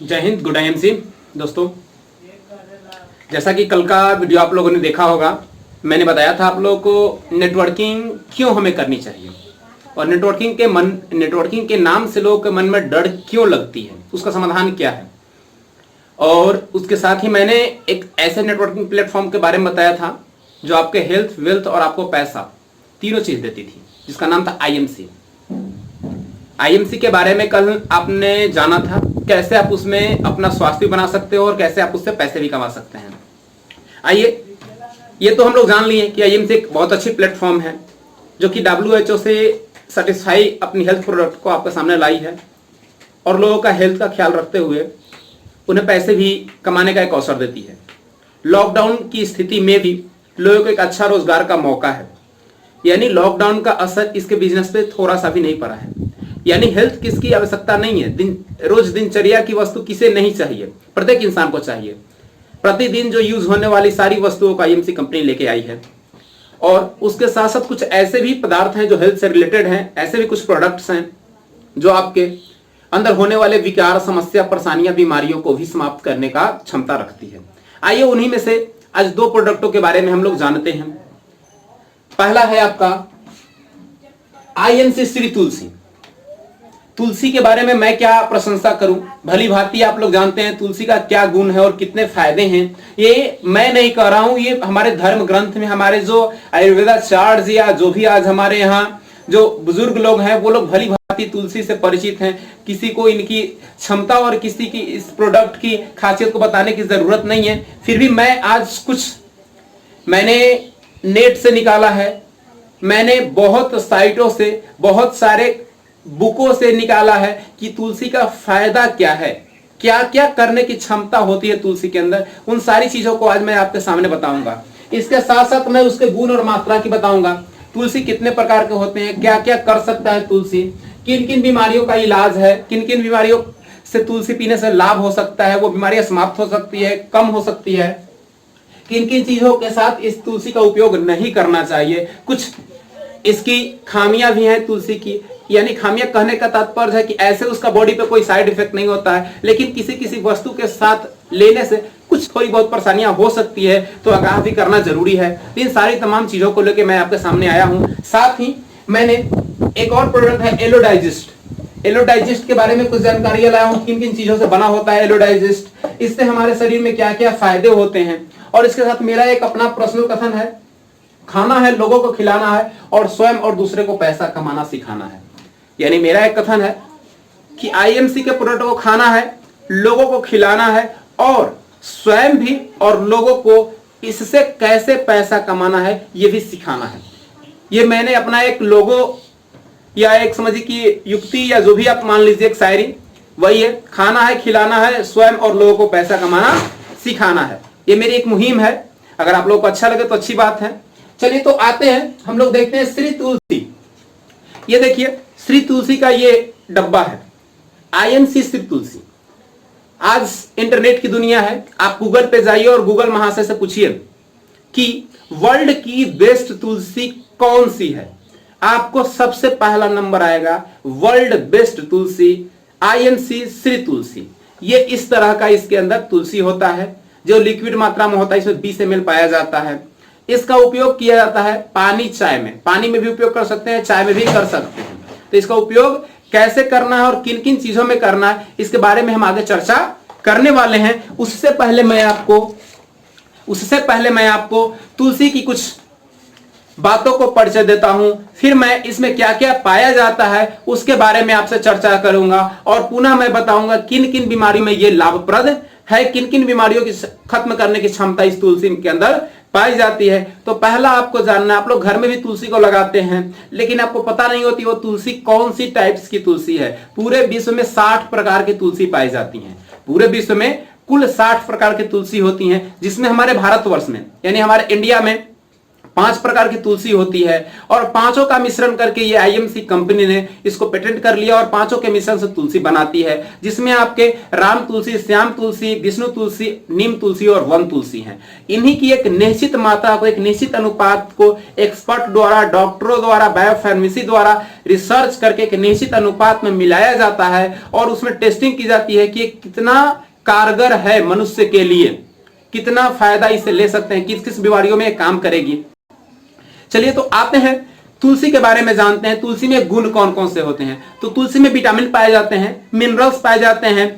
जय Hind, good IMC. दोस्तों, जैसा कि कल का वीडियो आप लोगों ने देखा होगा, मैंने बताया था आप लोगों को नेटवर्किंग क्यों हमें करनी चाहिए और नेटवर्किंग के नाम से लोगों के मन में डर क्यों लगती है, उसका समाधान क्या है। और उसके साथ ही मैंने एक ऐसे नेटवर्किंग प्लेटफॉर्म के बारे में बताया था जो आपके हेल्थ, वेल्थ और आपको पैसा तीनों चीज देती थी, जिसका नाम था आईएमसी। आईएमसी के बारे में कल आपने जाना था, कैसे आप उसमें अपना स्वास्थ्य बना सकते हो और कैसे आप उससे पैसे भी कमा सकते हैं। आइए, ये तो हम लोग जान लिए कि आईएमसी एक बहुत अच्छी प्लेटफॉर्म है जो कि WHO से सेटिस्फाई अपनी हेल्थ प्रोडक्ट को आपके सामने लाई है और लोगों का हेल्थ का ख्याल रखते हुए उन्हें पैसे भी कमाने का एक अवसर देती है। लॉकडाउन की स्थिति में भी लोगों को एक अच्छा रोजगार का मौका है, यानी लॉकडाउन का असर इसके बिजनेस पे थोड़ा सा भी नहीं पड़ा है। यानी हेल्थ किसकी आवश्यकता नहीं है, रोज दिनचर्या की वस्तु किसे नहीं चाहिए, प्रत्येक इंसान को चाहिए। प्रतिदिन जो यूज होने वाली सारी वस्तुओं को आईएमसी कंपनी लेके आई है और उसके साथ साथ कुछ ऐसे भी पदार्थ हैं जो हेल्थ से रिलेटेड हैं, ऐसे भी कुछ प्रोडक्ट्स हैं जो आपके अंदर होने वाले विकार, समस्या, परेशानियां, बीमारियों को भी समाप्त करने का क्षमता रखती है। आइए उन्हीं में से आज दो प्रोडक्टों के बारे में हम लोग जानते हैं। पहला है आपका आईएमसी श्री तुलसी। तुलसी के बारे में मैं क्या प्रशंसा करूं, भली भांति आप लोग जानते हैं तुलसी का क्या गुण है और कितने फायदे हैं। ये मैं नहीं कह रहा हूं, ये हमारे धर्म ग्रंथ में हमारे जो आयुर्वेदाचार्य या जो भी आज हमारे यहाँ जो बुजुर्ग लोग हैं वो लोग भली भांति तुलसी से परिचित हैं। किसी को इनकी क्षमता और किसी की इस प्रोडक्ट की खासियत को बताने की जरूरत नहीं है। फिर भी मैं आज कुछ मैंने नेट से निकाला है, मैंने बहुत साइटों से, बहुत सारे बुकों से निकाला है कि तुलसी का फायदा क्या है, क्या क्या करने की क्षमता होती है तुलसी के अंदर। उन सारी चीजों को आज मैं आपके सामने बताऊंगा। इसके साथ साथ मैं उसके गुण और मात्रा की बताऊंगा। तुलसी कितने प्रकार के होते हैं, क्या क्या कर सकता है तुलसी, किन किन बीमारियों का इलाज है, किन किन बीमारियों से तुलसी पीने से लाभ हो सकता है, वो बीमारियां समाप्त हो सकती है, कम हो सकती है, किन किन चीजों के साथ इस तुलसी का उपयोग नहीं करना चाहिए। कुछ इसकी खामियां भी हैं तुलसी की, यानी खामियां कहने का तात्पर्य है कि ऐसे उसका बॉडी पे कोई साइड इफेक्ट नहीं होता है, लेकिन किसी किसी वस्तु के साथ लेने से कुछ थोड़ी बहुत परेशानियां हो सकती है, तो आगाह भी करना जरूरी है। इन सारी तमाम चीजों को लेकर मैं आपके सामने आया हूं। साथ ही मैंने एक और प्रोडक्ट है एलोडाइजेस्ट। एलोडाइजेस्ट के बारे में कुछ जानकारी लाया हूं, किन किन चीजों से बना होता है एलोडाइजेस्ट, इससे हमारे शरीर में क्या क्या फायदे होते हैं। और इसके साथ मेरा एक अपना पर्सनल कथन है, खाना है, लोगों को खिलाना है और स्वयं और दूसरे को पैसा कमाना सिखाना है। यानी मेरा एक कथन है कि आईएमसी के प्रोडक्ट को खाना है, लोगों को खिलाना है और स्वयं भी और लोगों को इससे कैसे पैसा कमाना है ये भी सिखाना है। ये मैंने अपना एक लोगो या एक समझिए कि युक्ति या जो भी आप मान लीजिए, एक शायरी वही है, खाना है, खिलाना है, स्वयं और लोगों को पैसा कमाना सिखाना है। ये मेरी एक मुहिम है। अगर आप लोगों को अच्छा लगे तो अच्छी बात है। चलिए तो आते हैं, हम लोग देखते हैं श्री तुलसी। ये देखिए श्री तुलसी का ये डब्बा है, आईएमसी श्री तुलसी। आज इंटरनेट की दुनिया है, आप गूगल पे जाइए और गूगल महाशय से पूछिए कि वर्ल्ड की बेस्ट तुलसी कौन सी है, आपको सबसे पहला नंबर आएगा वर्ल्ड बेस्ट तुलसी आईएमसी श्री तुलसी। ये इस तरह का इसके अंदर तुलसी होता है जो लिक्विड मात्रा में होता है, इसमें 20 ml पाया जाता है। इसका उपयोग किया जाता है पानी, चाय में, पानी में भी उपयोग कर सकते हैं, चाय में भी कर सकते हैं। तो इसका उपयोग कैसे करना है और किन किन चीजों में करना है, इसके बारे में हम आगे चर्चा करने वाले हैं। उससे पहले मैं आपको तुलसी की कुछ बातों को परिचय देता हूं, फिर मैं इसमें क्या क्या पाया जाता है उसके बारे में आपसे चर्चा करूंगा और पुनः मैं बताऊंगा किन किन बीमारियों में यह लाभप्रद है, किन किन बीमारियों की खत्म करने की क्षमता इस तुलसी के अंदर पाई जाती है। तो पहला आपको जानना, आप लोग घर में भी तुलसी को लगाते हैं लेकिन आपको पता नहीं होती वो तुलसी कौन सी टाइप्स की तुलसी है। पूरे विश्व में 60 प्रकार की तुलसी पाई जाती हैं। पूरे विश्व में कुल 60 प्रकार की तुलसी होती हैं, जिसमें हमारे भारतवर्ष में यानी हमारे इंडिया में 5 प्रकार की तुलसी होती है और पांचों का मिश्रण करके ये आईएमसी कंपनी ने इसको पेटेंट कर लिया और पांचों के मिश्रण से तुलसी बनाती है, जिसमें आपके राम तुलसी, श्याम तुलसी, विष्णु तुलसी, नीम तुलसी और वन तुलसी है। इन्हीं की एक निश्चित मात्रा को, एक निश्चित अनुपात को एक्सपर्ट द्वारा, डॉक्टरों द्वारा, बायोफार्मेसी द्वारा रिसर्च करके एक निश्चित अनुपात में मिलाया जाता है और उसमें टेस्टिंग की जाती है कि कितना कारगर है मनुष्य के लिए, कितना फायदा इसे ले सकते हैं, किस किस बीमारियों में काम करेगी। चलिए तो आते हैं तुलसी के बारे में जानते हैं। तुलसी में गुण कौन कौन से होते हैं। तो तुलसी में विटामिन पाए जाते हैं, मिनरल्स पाए जाते हैं,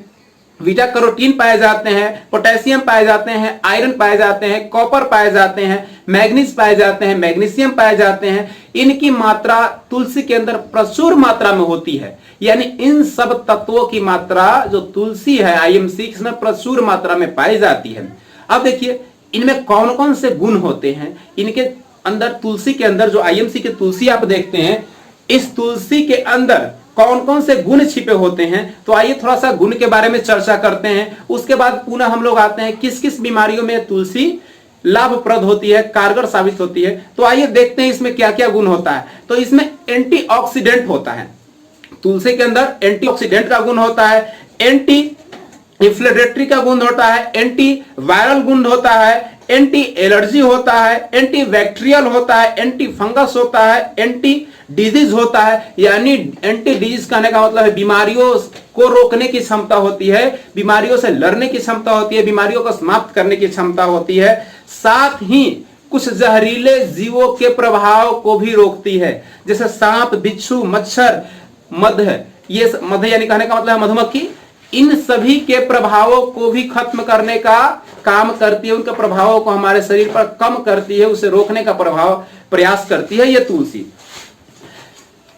बीटा कैरोटीन पाए जाते हैं, पोटेशियम पाए जाते हैं, आयरन पाए जाते हैं, कॉपर पाए जाते हैं, मैग्नीज पाए जाते हैं, मैग्नीशियम पाए जाते हैं। इनकी मात्रा तुलसी के अंदर प्रचुर मात्रा में होती है, यानी इन सब तत्वों की मात्रा जो तुलसी है आईएमसी इसमें प्रचुर मात्रा में पाई जाती है। अब देखिए इनमें कौन कौन से गुण होते हैं। इनके अंदर, तुलसी के अंदर जो आईएमसी की तुलसी आप देखते हैं, इस तुलसी के अंदर कौन कौन से गुण छिपे होते हैं। तो आइए थोड़ा सा गुण के बारे में चर्चा करते हैं, उसके बाद पुनः हम लोग आते हैं किस किस बीमारियों में तुलसी लाभप्रद होती है, कारगर साबित होती है। तो आइए देखते हैं इसमें क्या क्या गुण होता है। तो इसमें एंटीऑक्सीडेंट होता है, तुलसी के अंदर एंटीऑक्सीडेंट का गुण होता है, एंटी इंफ्लेमेटरी का गुण होता है, एंटी वायरल गुण होता है, एंटी एलर्जी होता है, एंटी बैक्टीरियल होता है, एंटी फंगस होता है, एंटी डिजीज होता है। यानी एंटी डिजीज कहने का मतलब है बीमारियों को रोकने की क्षमता होती है, बीमारियों से लड़ने की क्षमता होती है, बीमारियों को समाप्त करने की क्षमता होती है। साथ ही कुछ जहरीले जीवों के प्रभाव को भी रोकती है, जैसे सांप, बिच्छू, मच्छर, मध, ये मध यानी कहने का मतलब है मधुमक्खी, इन सभी के प्रभावों को भी खत्म करने का काम करती है, उनके प्रभावों को हमारे शरीर पर कम करती है, उसे रोकने का प्रयास करती है ये तुलसी।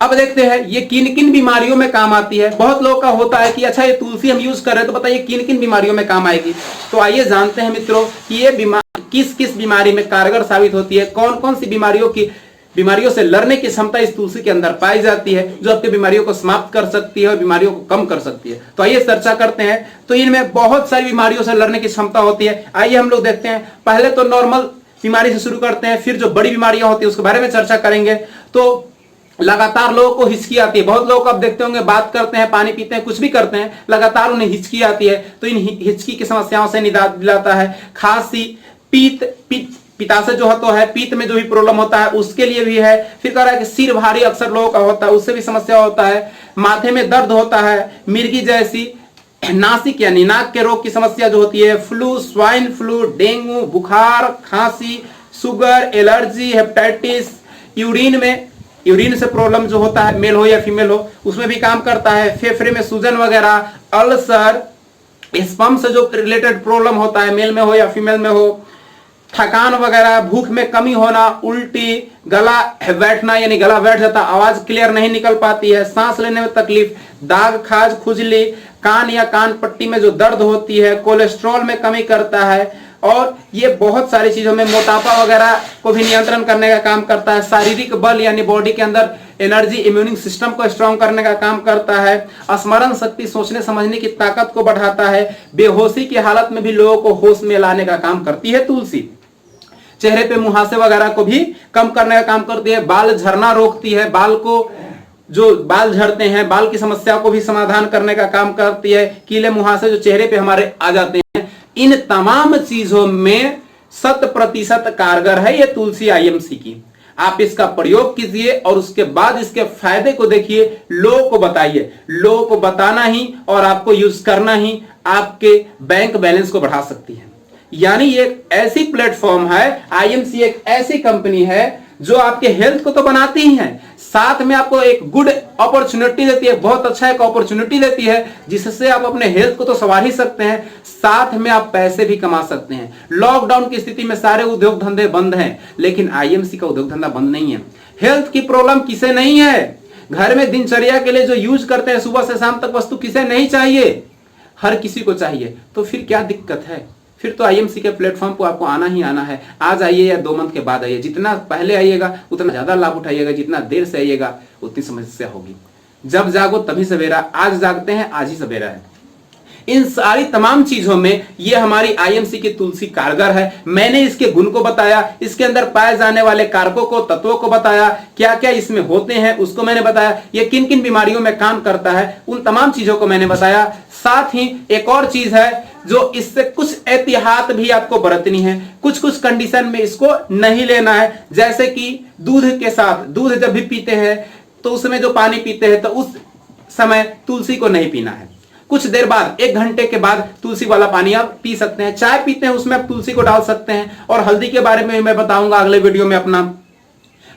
अब देखते हैं ये किन किन बीमारियों में काम आती है। बहुत लोगों का होता है कि अच्छा ये तुलसी हम यूज कर रहे हैं तो बताइए किन किन बीमारियों में काम आएगी। तो आइए जानते हैं मित्रों कि ये किस किस बीमारी में कारगर साबित होती है, कौन कौन सी बीमारियों से लड़ने की क्षमता इस तुलसी के अंदर पाई जाती है, जो आपकी बीमारियों को समाप्त कर सकती है और बीमारियों को कम कर सकती है। तो आइए चर्चा करते हैं। तो इनमें बहुत सारी बीमारियों से लड़ने की क्षमता होती है। आइए हम लोग देखते हैं, पहले तो नॉर्मल बीमारी से शुरू करते हैं, फिर जो बड़ी बीमारियां होती है उसके बारे में चर्चा करेंगे। तो लगातार लोगों को हिचकी आती है, बहुत लोग आप देखते होंगे बात करते हैं, पानी पीते हैं, कुछ भी करते हैं, लगातार उन्हें हिचकी आती है। तो इन हिचकी की समस्याओं से निजात दिलाता है। खांसी, पित्ताशय जो होता है, पीत में जो भी प्रॉब्लम होता है उसके लिए भी है। फिर कह रहा है कि सिर भारी अक्सर लोगों का होता है, उससे भी समस्या होता है। माथे में दर्द होता है, मिर्गी जैसी, नासिक यानी नाक के रोग की समस्या जो होती है, फ्लू, स्वाइन फ्लू, डेंगू, बुखार, खांसी, शुगर, एलर्जी, हेपेटाइटिस, यूरिन से प्रॉब्लम जो होता है, मेल हो या फीमेल हो, उसमें भी काम करता है। फेफड़े में सूजन वगैरह, अल्सर, स्पम से जो रिलेटेड प्रॉब्लम होता है, मेल में हो या फीमेल में हो, थकान वगैरह, भूख में कमी होना, उल्टी, गला बैठना यानी गला बैठ जाता, आवाज क्लियर नहीं निकल पाती है, सांस लेने में तकलीफ, दाग, खाज, खुजली, कान या कान पट्टी में जो दर्द होती है, कोलेस्ट्रॉल में कमी करता है। और ये बहुत सारी चीजों में, मोटापा वगैरह को भी नियंत्रण करने का काम करता है। शारीरिक बल यानी बॉडी के अंदर एनर्जी, इम्यूनिंग सिस्टम को स्ट्रांग करने का काम करता है। स्मरण शक्ति, सोचने समझने की ताकत को बढ़ाता है। बेहोशी की हालत में भी लोगों को होश में लाने का काम करती है तुलसी। चेहरे पे मुहासे वगैरह को भी कम करने का काम करती है। बाल झड़ना रोकती है, जो बाल झड़ते हैं, बाल की समस्या को भी समाधान करने का काम करती है। कीले मुहासे जो चेहरे पे हमारे आ जाते हैं, इन तमाम चीजों में 100% कारगर है ये तुलसी आईएमसी की। आप इसका प्रयोग कीजिए और उसके बाद इसके फायदे को देखिए, लोगों को बताइए। लोगों को बताना ही और आपको यूज करना ही आपके बैंक बैलेंस को बढ़ा सकती है। यानी ये एक ऐसी प्लेटफॉर्म है, आईएमसी एक ऐसी कंपनी है जो आपके हेल्थ को तो बनाती ही है, साथ में आपको एक गुड अपॉर्चुनिटी देती है, बहुत अच्छा एक अपॉर्चुनिटी देती है, जिससे आप अपने हेल्थ को तो संवार ही सकते हैं, साथ में आप पैसे भी कमा सकते हैं। लॉकडाउन की स्थिति में सारे उद्योग धंधे बंद हैं, लेकिन आईएमसी का उद्योग धंधा बंद नहीं है। हेल्थ की प्रॉब्लम किसे नहीं है? घर में दिनचर्या के लिए जो यूज करते हैं सुबह से शाम तक वस्तु किसे नहीं चाहिए? हर किसी को चाहिए। तो फिर क्या दिक्कत है? फिर तो आईएमसी के प्लेटफॉर्म को आपको आना ही आना है। आज आइए या 2 मंथ के बाद आइए, जितना पहले आइएगा उतना ज्यादा लाभ उठाइएगा, जितना देर से आइएगा उतनी समस्या होगी। जब जागो तभी सवेरा, आज जागते हैं आज ही सवेरा है। इन सारी तमाम चीजों में ये हमारी आईएमसी की तुलसी कारगर है। मैंने इसके गुण को बताया, इसके अंदर पाए जाने वाले कारकों को, तत्वों को बताया, क्या क्या इसमें होते हैं उसको मैंने बताया, ये किन किन बीमारियों में काम करता है उन तमाम चीजों को मैंने बताया। साथ ही एक और चीज है जो इससे कुछ एहतियात भी आपको बरतनी है, कुछ कुछ कंडीशन में इसको नहीं लेना है। जैसे कि दूध के साथ, दूध जब भी पीते हैं तो उसमें जो पानी पीते हैं तो उस समय तुलसी को नहीं पीना है। कुछ देर बाद, 1 घंटे के बाद तुलसी वाला पानी आप पी सकते हैं। चाय पीते हैं उसमें आप तुलसी को डाल सकते हैं। और हल्दी के बारे में मैं बताऊंगा अगले वीडियो में अपना।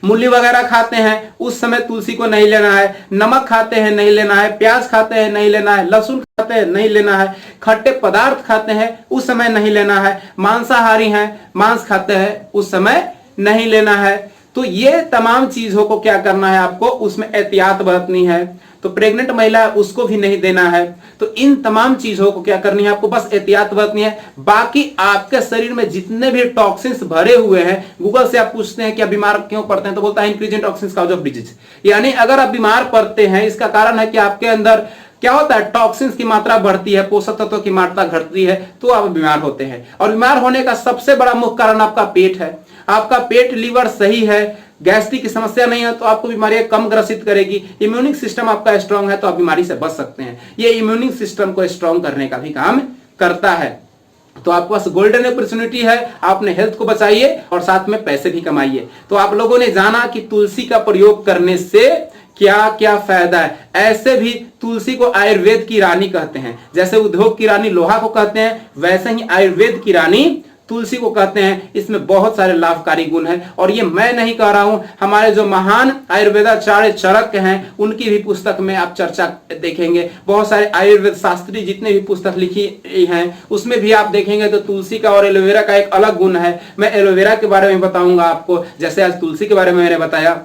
मूली वगैरह खाते हैं उस समय तुलसी को नहीं लेना है। नमक खाते हैं नहीं लेना है। प्याज खाते हैं नहीं लेना है। लहसुन खाते हैं नहीं लेना है। खट्टे पदार्थ खाते हैं उस समय नहीं लेना है। मांसाहारी हैं, मांस खाते हैं उस समय नहीं लेना है। तो ये तमाम चीजों को क्या करना है, आपको उसमें एहतियात बरतनी है। तो प्रेग्नेंट महिला उसको भी नहीं देना है। तो इन तमाम चीजों को क्या करनी है, आपको बस एहतियात बरतनी है। बाकी आपके शरीर में जितने भी टॉक्सिन्स भरे हुए हैं, गूगल से आप पूछते हैं कि आप बीमार क्यों पड़ते हैं तो बोलता है increase in toxins cause of disease. यानी अगर आप बीमार पड़ते हैं इसका कारण है कि आपके अंदर क्या होता है, टॉक्सिन्स की मात्रा बढ़ती है, पोषक तत्वों की मात्रा घटती है, तो आप बीमार होते हैं। और बीमार होने का सबसे बड़ा मुख्य कारण आपका पेट है। आपका पेट, लीवर सही है, गैस्ट्रिक की समस्या नहीं है तो आपको बीमारियां कम ग्रसित करेगी। इम्यूनिक सिस्टम आपका स्ट्रांग है तो आप बीमारी से बच सकते हैं। ये इम्यूनिक सिस्टम को स्ट्रांग करने का भी काम करता है। तो आपके पास गोल्डन अपॉर्चुनिटी है, आपने हेल्थ को बचाइए और साथ में पैसे भी कमाइए। तो आप लोगों ने जाना कि तुलसी का प्रयोग करने से क्या क्या फायदा है। ऐसे भी तुलसी को आयुर्वेद की रानी कहते हैं। जैसे उद्योग की रानी लोहा को कहते हैं, वैसे ही आयुर्वेद की रानी तुलसी को कहते हैं। इसमें बहुत सारे लाभकारी गुण हैं और ये मैं नहीं कह रहा हूं, हमारे जो महान आयुर्वेदाचार्य चरक हैं उनकी भी पुस्तक में आप चर्चा देखेंगे। बहुत सारे आयुर्वेद शास्त्री जितने भी पुस्तक लिखी हैं उसमें भी आप देखेंगे तो तुलसी का और एलोवेरा का एक अलग गुण है। मैं एलोवेरा के बारे में बताऊंगा आपको, जैसे आज तुलसी के बारे में मैंने बताया।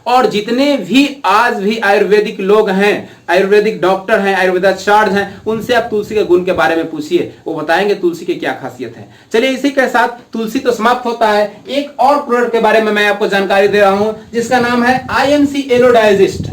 और जितने भी आज भी आयुर्वेदिक लोग हैं, आयुर्वेदिक डॉक्टर हैं, आयुर्वेदाचार्य हैं, उनसे आप तुलसी के गुण के बारे में पूछिए, वो बताएंगे तुलसी की क्या खासियत है। चलिए इसी के साथ तुलसी तो समाप्त होता है। एक और प्रोडक्ट के बारे में मैं आपको जानकारी दे रहा हूं जिसका नाम है IMC aloe digest.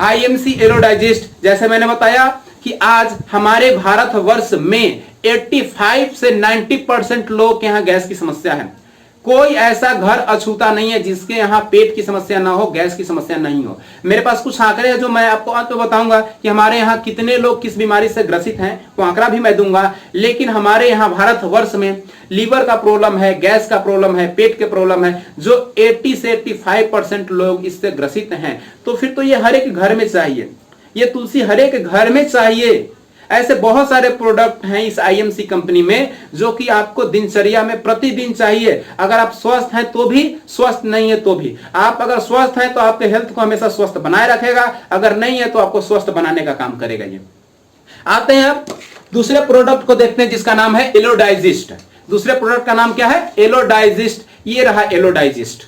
IMC aloe digest, जैसे मैंने बताया कि आज हमारे भारत वर्ष में 85 से 90% लोग के यहाँ गैस की समस्या है। कोई ऐसा घर अछूता नहीं है जिसके यहाँ पेट की समस्या ना हो, गैस की समस्या नहीं हो। मेरे पास कुछ आंकड़े हैं जो मैं आपको अंत में बताऊंगा कि हमारे यहाँ कितने लोग किस बीमारी से ग्रसित हैं, वो आंकड़ा भी मैं दूंगा। लेकिन हमारे यहाँ भारत वर्ष में लीवर का प्रॉब्लम है, गैस का प्रॉब्लम है, पेट के प्रॉब्लम है, जो 80 से 85% लोग इससे ग्रसित हैं। तो फिर तो ये हर एक घर में चाहिए, ये तुलसी हर एक घर में चाहिए। ऐसे बहुत सारे प्रोडक्ट हैं इस आईएमसी कंपनी में जो कि आपको दिनचर्या में प्रतिदिन चाहिए। अगर आप स्वस्थ हैं तो भी, स्वस्थ नहीं है तो भी। आप अगर स्वस्थ हैं तो आपके हेल्थ को हमेशा स्वस्थ बनाए रखेगा, अगर नहीं है तो आपको स्वस्थ बनाने का काम करेगा। ये आते हैं अब दूसरे प्रोडक्ट को देखते हैं जिसका नाम है एलो डाइजेस्ट। दूसरे प्रोडक्ट का नाम क्या है, एलो डाइजेस्ट। ये रहा एलो डाइजेस्ट।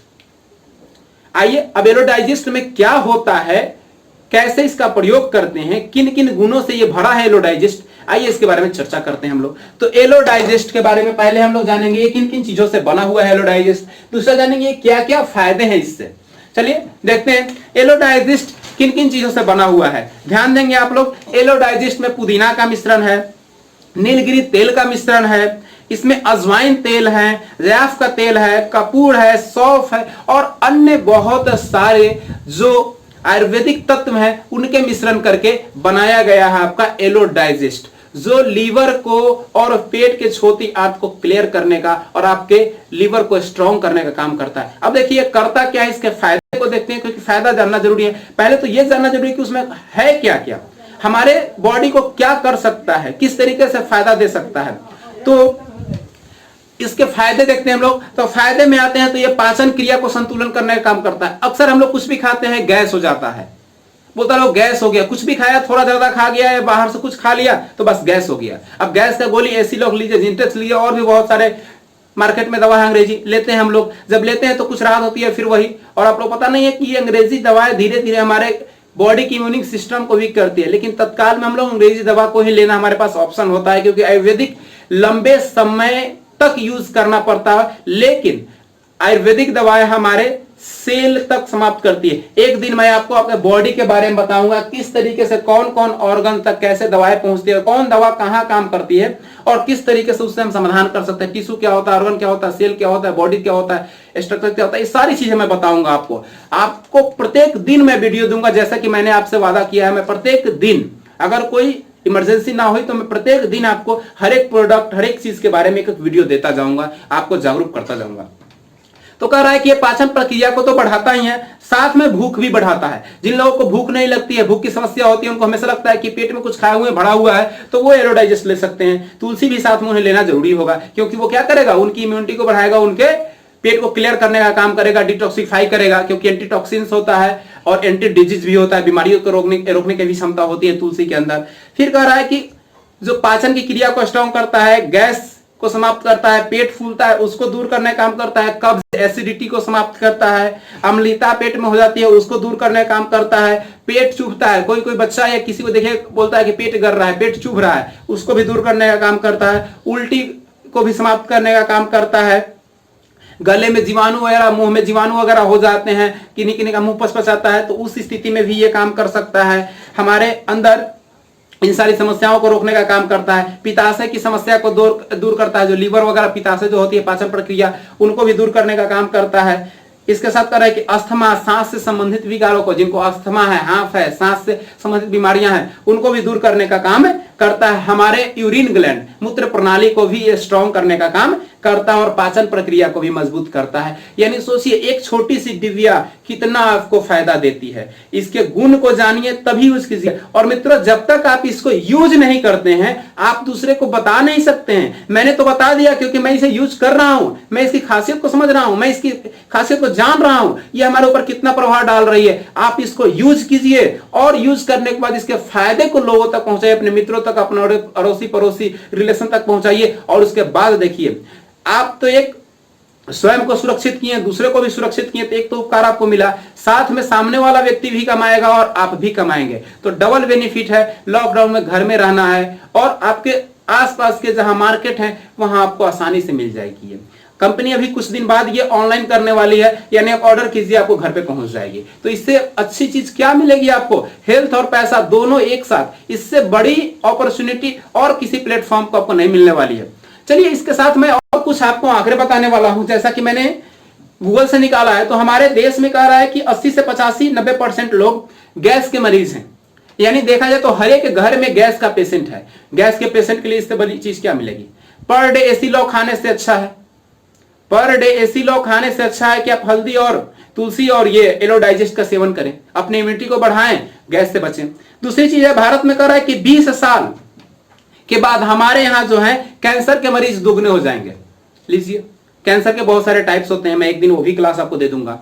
आइए अब एलो डाइजेस्ट में क्या होता है, कैसे इसका प्रयोग करते हैं, किन किन गुणों से ये भरा है एलो डाइजेस्ट, आइए इसके बारे में चर्चा करते हैं हम लोग। तो एलो डाइजेस्ट के बारे में पहले हम लोग जानेंगे ये किन किन चीजों से बना हुआ है एलो डाइजेस्ट। दूसरा जानेंगे क्या क्या फायदे हैं इससे। चलिए देखते हैं एलो डाइजेस्ट किन किन चीजों से बना हुआ है। ध्यान देंगे आप लोग, एलो डाइजेस्ट में पुदीना का मिश्रण है, नीलगिरी तेल का मिश्रण है, इसमें अजवाइन तेल है, रैफ का तेल है, कपूर है, सौंफ है और अन्य बहुत सारे जो आयुर्वेदिक तत्व हैं उनके मिश्रण करके बनाया गया है आपका एलो डाइजेस्ट, जो लीवर को और पेट के छोटी आंत को क्लियर करने का और आपके लीवर को स्ट्रांग करने का काम करता है। अब देखिए करता क्या है, इसके फायदे को देखते हैं क्योंकि फायदा जानना जरूरी है। पहले तो यह जानना जरूरी है कि उसमें है क्या क्या, हमारे बॉडी को क्या कर सकता है, किस तरीके से फायदा दे सकता है। तो इसके फायदे देखते हैं हम लोग। तो फायदे में आते हैं तो ये पाचन क्रिया को संतुलन करने का काम करता है। अक्सर हम लोग कुछ भी खाते हैं गैस हो जाता है, बोलता लोग गैस हो गया, कुछ भी खाया, थोड़ा ज्यादा खा गया या बाहर से कुछ खा लिया तो बस गैस हो गया। अब गैस का गोली ऐसी लोग लीजिए, जिंटेक्स लीजिए, और भी बहुत सारे मार्केट में दवा है अंग्रेजी लेते हैं हम लोग। जब लेते हैं तो कुछ राहत होती है, फिर वही। और आप लोग पता नहीं है कि ये अंग्रेजी दवाएं धीरे धीरे हमारे बॉडी की इम्यूनिक सिस्टम को वीक करती है, लेकिन तत्काल में हम लोग अंग्रेजी दवा को ही लेना हमारे पास ऑप्शन होता है क्योंकि आयुर्वेदिक लंबे समय तक यूज करना पड़ता है। लेकिन आयुर्वेदिक दवाएं हमारे सेल तक समाप्त करती है। एक दिन मैं आपको अपने बॉडी के बारे में बताऊंगा, किस तरीके से कौन कौन ऑर्गन तक कैसे दवाएं पहुंचती है, कौन दवा कहां काम करती है और किस तरीके से उससे हम समाधान कर सकते हैं। टिश्यू क्या होता है, ऑर्गन क्या होता है, सेल क्या होता है, बॉडी क्या होता है, स्ट्रक्चर क्या होता है, ये सारी चीजें मैं बताऊंगा आपको प्रत्येक दिन मैं वीडियो दूंगा। जैसा कि मैंने आपसे वादा किया है, मैं प्रत्येक दिन, अगर कोई इमरजेंसी ना हुई तो मैं प्रत्येक दिन आपको हर एक प्रोडक्ट, हर एक चीज के बारे में एक वीडियो देता जाऊंगा, आपको जागरूक करता जाऊंगा। तो कह रहा है कि ये पाचन प्रक्रिया को तो बढ़ाता ही है, साथ में भूख भी बढ़ाता है। जिन लोगों को भूख नहीं लगती है, भूख की समस्या होती है, उनको हमेशा लगता है कि पेट में कुछ खाए हुए भरा हुआ है, तो वो एरोडाइजेस्ट ले सकते हैं। तुलसी भी साथ में उन्हें लेना जरूरी होगा, क्योंकि वो क्या करेगा, उनकी इम्यूनिटी को बढ़ाएगा, उनके पेट को क्लियर करने का काम करेगा, डिटॉक्सिफाई करेगा, क्योंकि एंटीटॉक्सिन्स होता है और एंटी डिजीज भी होता है, बीमारियों को रोकने की भी क्षमता होती है तुलसी के अंदर। फिर कह रहा है कि जो पाचन की क्रिया को स्ट्रॉन्ग करता है, गैस को समाप्त करता है, पेट फूलता है उसको दूर करने का काम करता है, कब्ज एसिडिटी को समाप्त करता है, अम्लता पेट में हो जाती है उसको दूर करने का काम करता है, पेट चुभता है, कोई कोई बच्चा या किसी को देखे बोलता है कि पेट गर रहा है, पेट चुभ रहा है, उसको भी दूर करने का काम करता है, उल्टी को भी समाप्त करने का काम करता है, गले में जीवाणु वगैरह, मुंह में जीवाणु वगैरह हो जाते हैं, किन्हीं किन्हीं का मुंह पचपचाता है, तो उस स्थिति में भी ये काम कर सकता है। हमारे अंदर इन सारी समस्याओं को रोकने का काम करता है। पित्ताशय की समस्या को दूर करता है, जो लीवर वगैरह पित्ताशय जो होती है पाचन प्रक्रिया, उनको भी दूर करने का काम करता है। इसके साथ कह रहा है कि अस्थमा, सांस से संबंधित विकारों को, जिनको अस्थमा है, हाफ है, सांस से संबंधित बीमारियां हैं, उनको भी दूर करने का काम करता है। हमारे यूरिन ग्लैंड, मूत्र प्रणाली को भी ये स्ट्रॉन्ग करने का काम करता है और पाचन प्रक्रिया को भी मजबूत करता है। यानी सोचिए एक छोटी सी डिबिया कितना आपको फायदा देती है। इसके गुण को जानिए तभी यूज कीजिए। और मित्रों, जब तक आप इसको यूज नहीं करते हैं, आप दूसरे को बता नहीं सकते हैं। मैंने तो बता दिया क्योंकि मैं इसे यूज कर रहा हूं, मैं इसकी खासियत को समझ रहा हूं, मैं इसकी खासियत को जान रहा हूं, ये हमारे ऊपर कितना प्रभाव डाल रही है। आप इसको यूज कीजिए और यूज करने के बाद इसके फायदे को लोगों तक पहुंचाइए, अपने मित्रों तक, अपने अड़ोसी पड़ोसी रिलेशन तक पहुंचाइए। और उसके बाद देखिए, आप तो एक स्वयं को सुरक्षित किए, दूसरे को भी सुरक्षित किए, तो एक तो उपकार आपको मिला, साथ में सामने वाला व्यक्ति भी कमाएगा और आप भी कमाएंगे, तो डबल बेनिफिट है। लॉकडाउन में घर में रहना है और आपके आसपास के जहां मार्केट है वहां आपको आसानी से मिल जाएगी। ये कंपनी अभी कुछ दिन बाद ये ऑनलाइन करने वाली है, यानी आप ऑर्डर कीजिए आपको घर पे पहुंच जाएगी। तो इससे अच्छी चीज क्या मिलेगी आपको, हेल्थ और पैसा दोनों एक साथ। इससे बड़ी अपॉर्चुनिटी और किसी प्लेटफॉर्म को आपको नहीं मिलने वाली है। चलिए, इसके साथ मैं और कुछ आपको आंकड़े बताने वाला हूं, जैसा कि मैंने गूगल से निकाला है। तो हमारे देश में कह रहा है कि 80 से 85-90% लोग गैस के मरीज हैं। यानी देखा जाए तो हर एक घर में गैस का पेशेंट है। गैस के पेशेंट के लिए इससे बड़ी चीज क्या मिलेगी, पर डे एसी लौ खाने से अच्छा है। पर डे एसी लौ खाने से अच्छा है कि आप हल्दी और तुलसी और ये एलो डाइजेस्ट का सेवन करें, अपनी इम्यूनिटी को बढ़ाएं, गैस से बचें। दूसरी चीज है, भारत में कह रहा है कि 20 साल के बाद हमारे यहां जो है कैंसर के मरीज दुगने हो जाएंगे। लीजिए, कैंसर के बहुत सारे टाइप्स होते हैं, मैं एक दिन वो भी क्लास आपको दे दूंगा।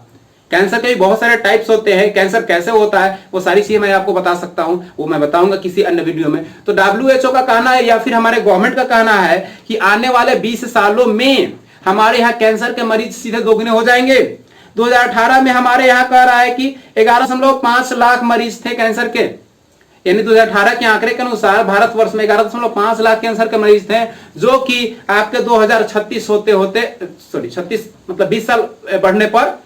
कैंसर के भी बहुत सारे टाइप्स होते हैं, कैंसर कैसे होता है वो सारी चीजें मैं आपको बता सकता हूं, वो मैं बताऊंगा किसी अन्य वीडियो में। तो WHO का कहना है या फिर हमारे गवर्नमेंट का कहना है कि आने वाले 20 सालों में हमारे यहाँ कैंसर के मरीज सीधे दोगुने हो जाएंगे। 2018 में हमारे यहाँ कह रहा है कि 11.5 लाख मरीज थे कैंसर के, यानी 2018 के आंकड़े के अनुसार भारतवर्ष में 11.5 लाख कैंसर के मरीज थे, जो कि आपके 2036 36 मतलब 20 साल बढ़ने पर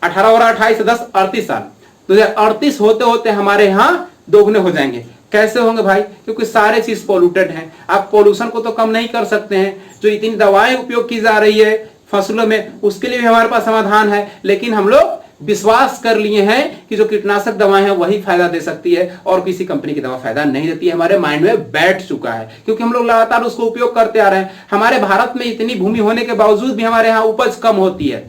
18 और 28 से 10 38 साल, 2038 होते होते हमारे यहाँ दोगुने हो जाएंगे। कैसे होंगे भाई, क्योंकि सारे चीज पोल्यूटेड हैं। आप पोल्यूशन को तो कम नहीं कर सकते हैं, जो इतनी दवाएं उपयोग की जा रही है फसलों में, उसके लिए भी हमारे पास समाधान है, लेकिन हम लोग विश्वास कर लिए हैं कि जो कीटनाशक दवाएं हैं वही फायदा दे सकती है और किसी कंपनी की दवा फायदा नहीं देती है। हमारे माइंड में बैठ चुका है, क्योंकि हम लोग लगातार उसको उपयोग करते आ रहे हैं। हमारे भारत में इतनी भूमि होने के बावजूद भी हमारे यहाँ उपज कम होती है।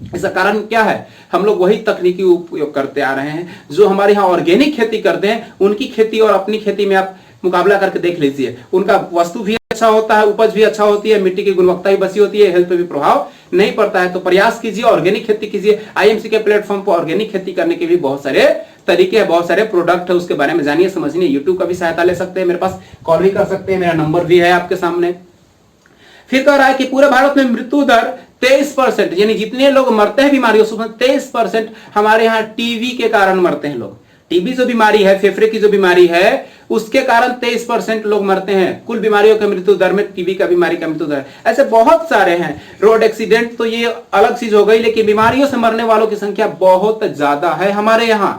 इसका कारण क्या है, हम लोग वही तकनीकी उपयोग करते आ रहे हैं। जो हमारे यहाँ ऑर्गेनिक खेती करते हैं, उनकी खेती और अपनी खेती में आप मुकाबला करके देख लीजिए, उनका वस्तु भी अच्छा होता है, उपज भी अच्छा होती है, मिट्टी की गुणवत्ता भी बची होती है, हेल्थ पे भी प्रभाव नहीं पड़ता है। तो प्रयास कीजिए, ऑर्गेनिक खेती कीजिए। IMC के प्लेटफॉर्म पर ऑर्गेनिक खेती करने के भी बहुत सारे तरीके हैं, बहुत सारे प्रोडक्ट है, उसके बारे में जानिए, समझिए। यूट्यूब का भी सहायता ले सकते हैं, मेरे पास कॉल भी कर सकते हैं, मेरा नंबर भी है आपके सामने। फिर कह रहा है कि पूरे भारत में मृत्यु दर 23%, यानी जितने लोग मरते हैं बीमारियों से 23% हमारे यहाँ टीवी के कारण मरते हैं लोग। टीबी जो बीमारी है, फेफड़े की जो बीमारी है, उसके कारण 23% लोग मरते हैं कुल बीमारियों के मृत्यु दर में। टीबी का बीमारी का मृत्यु दर ऐसे बहुत सारे हैं। रोड एक्सीडेंट तो ये अलग चीज हो गई, लेकिन बीमारियों से मरने वालों की संख्या बहुत ज्यादा है हमारे यहाँ।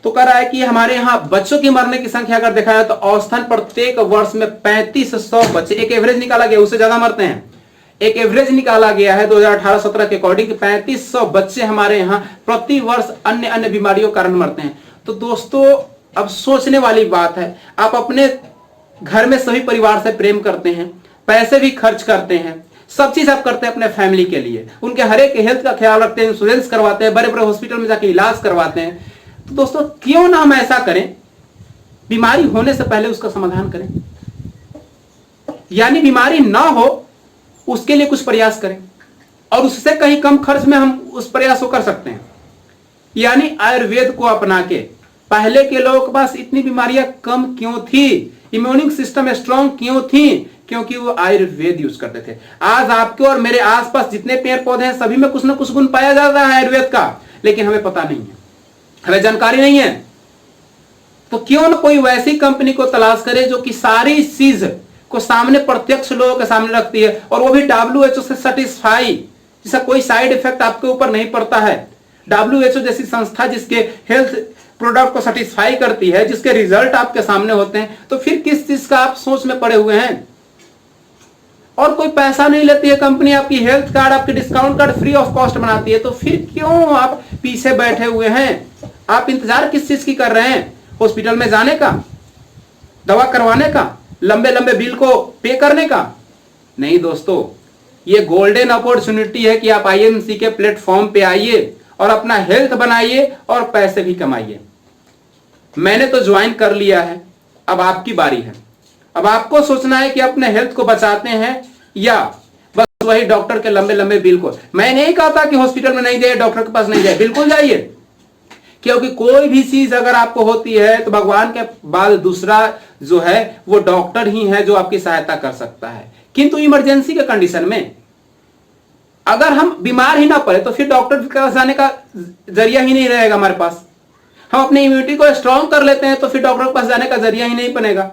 तो कह रहा है कि हमारे यहाँ बच्चों की मरने की संख्या अगर देखा जाए तो औसतन प्रत्येक वर्ष में 3500 बच्चे, एक एवरेज निकाला गया, उससे ज्यादा मरते हैं। एक एवरेज निकाला गया है 2018-17 के अकॉर्डिंग 3500 बच्चे हमारे यहाँ प्रति वर्ष अन्य अन्य बीमारियों के कारण मरते हैं। तो दोस्तों अब सोचने वाली बात है, आप अपने घर में सभी परिवार से प्रेम करते हैं, पैसे भी खर्च करते हैं, सब चीज आप करते हैं अपने फैमिली के लिए, उनके हर एक हेल्थ का ख्याल रखते हैं, इंश्योरेंस करवाते हैं, बड़े बड़े हॉस्पिटल में जाके इलाज करवाते हैं। तो दोस्तों क्यों ना हम ऐसा करें, बीमारी होने से पहले उसका समाधान करें, यानी बीमारी ना हो उसके लिए कुछ प्रयास करें और उससे कहीं कम खर्च में हम उस प्रयास को कर सकते हैं। यानी आयुर्वेद को अपना के पहले के लोगों के पास इतनी बीमारियां कम क्यों थी, इम्यूनिंग सिस्टम स्ट्रांग क्यों थी, क्योंकि वो आयुर्वेद यूज करते थे। आज आपके और मेरे आसपास जितने पेड़ पौधे हैं सभी में कुछ ना कुछ गुण पाया जाता है आयुर्वेद का, लेकिन हमें पता नहीं है, हमें जानकारी नहीं है। तो क्यों ना कोई वैसी कंपनी को तलाश करे जो कि सारी चीज को सामने प्रत्यक्ष लोगों के सामने रखती है, और वो भी WHO से सेटिस्फाई, जिसका कोई साइड इफेक्ट आपके ऊपर नहीं पड़ता है। WHO जैसी संस्था जिसके हेल्थ प्रोडक्ट को सेटिस्फाई करती है, जिसके रिजल्ट आपके सामने होते हैं, तो फिर किस चीज का आप सोच में पड़े हुए हैं। और कोई पैसा नहीं लेती है कंपनी, आपकी हेल्थ कार्ड, आपकी discount card free of cost बनाती है, तो फिर क्यों आप पीछे बैठे हुए हैं? आप इंतजार किस चीज की कर रहे हैं? हॉस्पिटल में जाने का, दवा करवाने का, लंबे लंबे बिल को पे करने का? नहीं दोस्तों, ये गोल्डन अपॉर्चुनिटी है कि आप IMC के प्लेटफॉर्म पे आइए और अपना हेल्थ बनाइए और पैसे भी कमाइए। मैंने तो ज्वाइन कर लिया है, अब आपकी बारी है। अब आपको सोचना है कि अपने हेल्थ को बचाते हैं या बस वही डॉक्टर के लंबे लंबे बिल को। मैं नहीं कहता कि हॉस्पिटल में नहीं जाइए, डॉक्टर के पास नहीं जाइए, बिल्कुल जाइए, क्योंकि कोई भी चीज अगर आपको होती है तो भगवान के बाद दूसरा जो है वो डॉक्टर ही है जो आपकी सहायता कर सकता है। किंतु इमरजेंसी के कंडीशन में अगर हम बीमार ही ना पड़े तो फिर डॉक्टर के पास जाने का जरिया ही नहीं रहेगा हमारे पास। हम अपनी इम्यूनिटी को स्ट्रांग कर लेते हैं तो फिर डॉक्टर के पास जाने का जरिया ही नहीं बनेगा।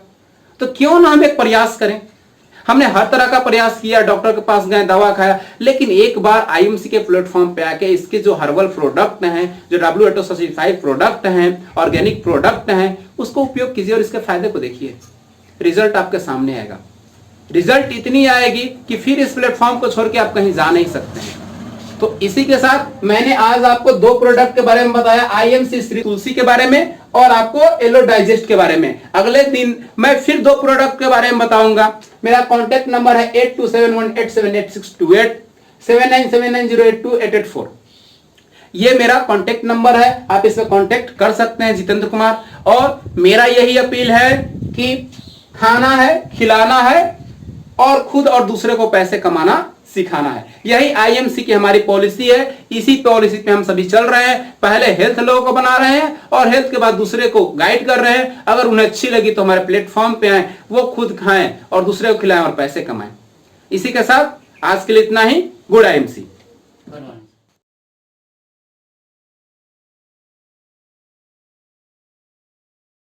तो क्यों ना हम एक प्रयास करें। हमने हर तरह का प्रयास किया, डॉक्टर के पास गए, दवा खाया, लेकिन एक बार IMC के प्लेटफॉर्म पे आके इसके जो हर्बल प्रोडक्ट हैं, जो WHO सर्टिफाइड प्रोडक्ट हैं, ऑर्गेनिक प्रोडक्ट हैं, उसको उपयोग कीजिए और इसके फायदे को देखिए। रिजल्ट आपके सामने आएगा। रिजल्ट इतनी आएगी कि फिर इस प्लेटफॉर्म को छोड़ के आप कहीं जा नहीं सकते हैं। तो इसी के साथ मैंने आज आपको 2 प्रोडक्ट के बारे में बताया, IMC श्री तुलसी के बारे में और आपको एलो डाइजेस्ट के बारे में। अगले दिन मैं फिर 2 प्रोडक्ट के बारे में बताऊंगा। मेरा कॉन्टेक्ट नंबर है 8271878628 7979082884। ये मेरा कॉन्टेक्ट नंबर है, आप इस पर कॉन्टेक्ट कर सकते हैं, जितेंद्र कुमार। और मेरा यही अपील है कि खाना है, खिलाना है और खुद और दूसरे को पैसे कमाना सिखाना है। यही IMC की हमारी पॉलिसी है। इसी पॉलिसी पे हम सभी चल रहे हैं। पहले हेल्थ लोगों को बना रहे हैं और हेल्थ के बाद दूसरे को गाइड कर रहे हैं। अगर उन्हें अच्छी लगी तो हमारे प्लेटफॉर्म पे आए, वो खुद खाएं और दूसरे को खिलाएं और पैसे कमाएं। इसी के साथ आज के लिए इतना ही। Good IMC।